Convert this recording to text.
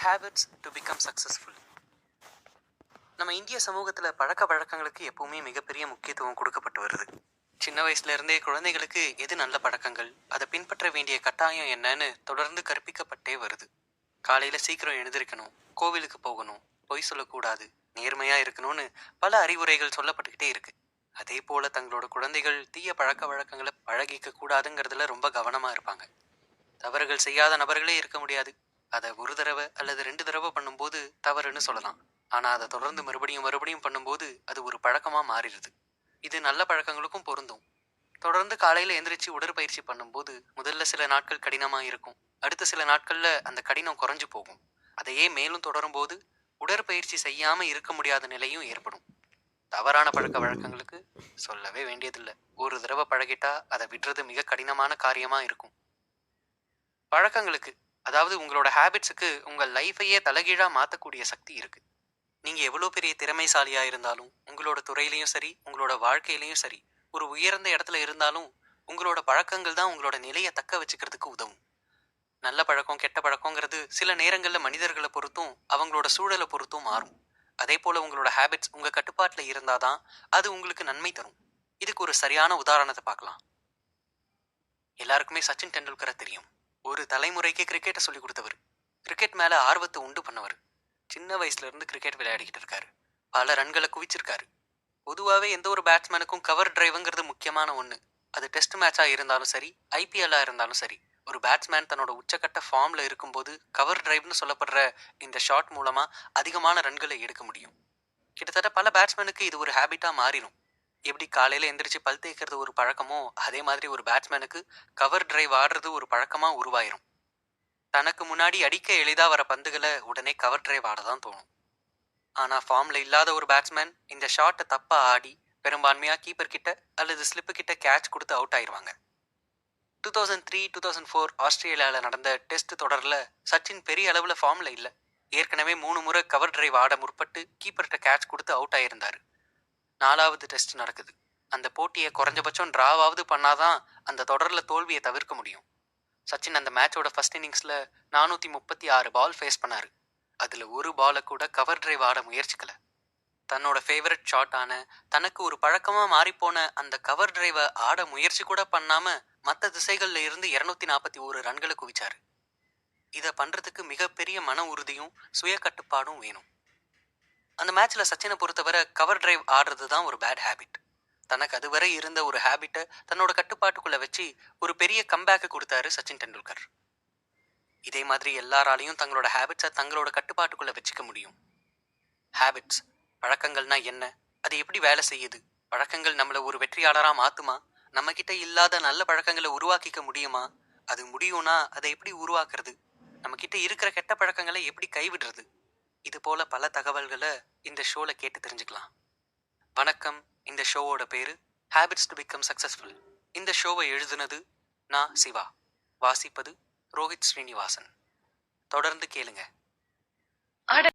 Habits to become successful. நம்ம இந்திய சமூகத்தில் பழக்க வழக்கங்களுக்கு எப்பவுமே மிகப்பெரிய முக்கியத்துவம் கொடுக்கப்பட்டு வருது. சின்ன வயசுல இருந்தே குழந்தைகளுக்கு எது நல்ல பழக்கங்கள், அதை பின்பற்ற வேண்டிய கட்டாயம் என்னன்னு தொடர்ந்து கற்பிக்கப்பட்டே வருது. காலையில சீக்கிரம் எழுந்திருக்கணும், கோவிலுக்கு போகணும், பொய் சொல்லக்கூடாது, நேர்மையா இருக்கணும்னு பல அறிவுரைகள் சொல்லப்பட்டுக்கிட்டே இருக்கு. அதே போல தங்களோட குழந்தைகள் தீய பழக்க வழக்கங்களை பழகிக்க கூடாதுங்கிறதுல ரொம்ப கவனமா இருப்பாங்க. தவறுகள் செய்யாத நபர்களே இருக்க முடியாது. அதை ஒரு தடவை அல்லது 2 தடவை பண்ணும்போது தவறுன்னு சொல்லலாம். ஆனா அதை தொடர்ந்து மறுபடியும் மறுபடியும் பண்ணும்போது அது ஒரு பழக்கமா மாறிடுது. இது நல்ல பழக்கங்களுக்கும் பொருந்தும். தொடர்ந்து காலையில எந்திரிச்சு உடற்பயிற்சி பண்ணும்போது முதல்ல சில நாட்கள் கடினமா இருக்கும். அடுத்த சில நாட்கள்ல அந்த கடினம் குறைஞ்சு போகும். அதையே மேலும் தொடரும் போது உடற்பயிற்சி செய்யாம இருக்க முடியாத நிலையும் ஏற்படும். தவறான பழக்க வழக்கங்களுக்கு சொல்லவே வேண்டியதில்லை. ஒரு தடவை பழகிட்டா அதை விடுறது மிக கடினமான காரியமா இருக்கும். பழக்கங்களுக்கு, அதாவது உங்களோட ஹேபிட்ஸுக்கு உங்கள் லைஃபையே தலைகீழா மாற்றக்கூடிய சக்தி இருக்கு. நீங்க எவ்வளோ பெரிய திறமைசாலியா இருந்தாலும், உங்களோட துறையிலையும் சரி, உங்களோட வாழ்க்கையிலையும் சரி, ஒரு உயர்ந்த இடத்துல இருந்தாலும் உங்களோட பழக்கங்கள் தான் உங்களோட நிலையை தக்க வச்சுக்கிறதுக்கு உதவும். நல்ல பழக்கம் கெட்ட பழக்கங்கிறது சில நேரங்களில் மனிதர்களை பொறுத்தும் அவங்களோட சூழலை பொறுத்தும் மாறும். அதே போல உங்களோட ஹேபிட்ஸ் உங்க கட்டுப்பாட்டில் இருந்தாதான் அது உங்களுக்கு நன்மை தரும். இதுக்கு ஒரு சரியான உதாரணத்தை பார்க்கலாம். எல்லாருக்குமே சச்சின் டெண்டுல்கரை தெரியும். ஒரு தலைமுறைக்கு கிரிக்கெட்டை சொல்லி கொடுத்தவர். கிரிக்கெட் மேல ஆர்வத்தை உண்டு பண்ணவர். சின்ன வயசுல இருந்து கிரிக்கெட் விளையாடிக்கிட்டு இருக்காரு. பல ரன்களை குவிச்சிருக்காரு. பொதுவாகவே எந்த ஒரு பேட்ஸ்மேனுக்கும் கவர் டிரைவ்ங்கிறது முக்கியமான ஒன்று. அது டெஸ்ட் மேட்சா இருந்தாலும் சரி, ஐபிஎல்லா இருந்தாலும் சரி, ஒரு பேட்ஸ்மேன் தன்னோட உச்சக்கட்ட ஃபார்ம்ல இருக்கும்போது கவர் டிரைவ்னு சொல்லப்படுற இந்த ஷாட் மூலமா அதிகமான ரன்களை எடுக்க முடியும். கிட்டத்தட்ட பல பேட்ஸ்மேனுக்கு இது ஒரு ஹேபிட்டா மாறிடும். எப்படி காலையில எந்திரிச்சு பல் தேய்க்கிறது ஒரு பழக்கமோ, அதே மாதிரி ஒரு பேட்ஸ்மேனுக்கு கவர் டிரைவ் ஆடுறது ஒரு பழக்கமா உருவாயிரும். தனக்கு முன்னாடி அடிக்க எளிதா வர பந்துகளை உடனே கவர் டிரைவ் ஆடதான் தோணும். ஆனா ஃபார்ம்ல இல்லாத ஒரு பேட்ஸ்மேன் இந்த ஷாட்டை தப்பா ஆடி பெரும்பான்மையா கீப்பர் கிட்ட அல்லது ஸ்லிப்பு கிட்ட கேட்ச் கொடுத்து அவுட் ஆயிருவாங்க. 2003-2004 ஆஸ்திரேலியாவில் நடந்த டெஸ்ட் தொடர்ல சச்சின் பெரிய அளவுல ஃபார்ம்ல இல்லை. ஏற்கனவே 3 முறை கவர் டிரைவ் ஆட முற்பட்டு கீப்பர்கிட்ட கேட்ச் கொடுத்து அவுட் ஆயிருந்தாரு. 4வது டெஸ்ட் நடக்குது. அந்த போட்டியை குறைஞ்சபட்சம் டிராவாவது பண்ணாதான் அந்த தொடர்ல தோல்வியை தவிர்க்க முடியும். சச்சின் அந்த மேட்சோட ஃபர்ஸ்ட் இன்னிங்ஸ்ல 436 பால் ஃபேஸ் பண்ணாரு. அதுல ஒரு பாலை கூட கவர் டிரைவ் ஆட முயற்சிக்கல. தன்னோட ஃபேவரட் ஷாட்டான, தனக்கு ஒரு பழக்கமா மாறிப்போன அந்த கவர் டிரைவை ஆட முயற்சி கூட பண்ணாம மற்ற திசைகள்ல இருந்து 241 ரன்களை குவிச்சாரு. இதை பண்றதுக்கு மிகப்பெரிய மன உறுதியும் சுய கட்டுப்பாடும் வேணும். அந்த மேட்ச்ல சச்சினை பொறுத்தவரை கவர் டிரைவ் ஆடுறது தான் ஒரு பேட் ஹேபிட். தனக்கு அதுவரை இருந்த ஒரு ஹேபிட்டை தன்னோட கட்டுப்பாட்டுக்குள்ள வச்சு ஒரு பெரிய கம்பேக்கை கொடுத்தாரு சச்சின் டெண்டுல்கர். இதே மாதிரி எல்லாராலையும் தங்களோட ஹேபிட்ஸை தங்களோட கட்டுப்பாட்டுக்குள்ள வச்சுக்க முடியும். ஹேபிட்ஸ், பழக்கங்கள்னா என்ன, அது எப்படி வேலை செய்யுது, பழக்கங்கள் நம்மளை ஒரு வெற்றியாளரா மாத்துமா, நம்ம கிட்ட இல்லாத நல்ல பழக்கங்களை உருவாக்கிக்க முடியுமா, அது முடியும்னா அதை எப்படி உருவாக்குறது, நம்ம கிட்ட இருக்கிற கெட்ட பழக்கங்களை எப்படி கைவிடுறது, இது போல பல தகவல்களை இந்த ஷோல கேட்டு தெரிஞ்சுக்கலாம். வணக்கம். இந்த ஷோவோட பேரு ஹேபிட்ஸ் டு பிகம் சக்சஸ்ஃபுல். இந்த ஷோவை எழுதுனது நான் சிவா. வாசிப்பது ரோஹித் ஸ்ரீனிவாசன். தொடர்ந்து கேளுங்க.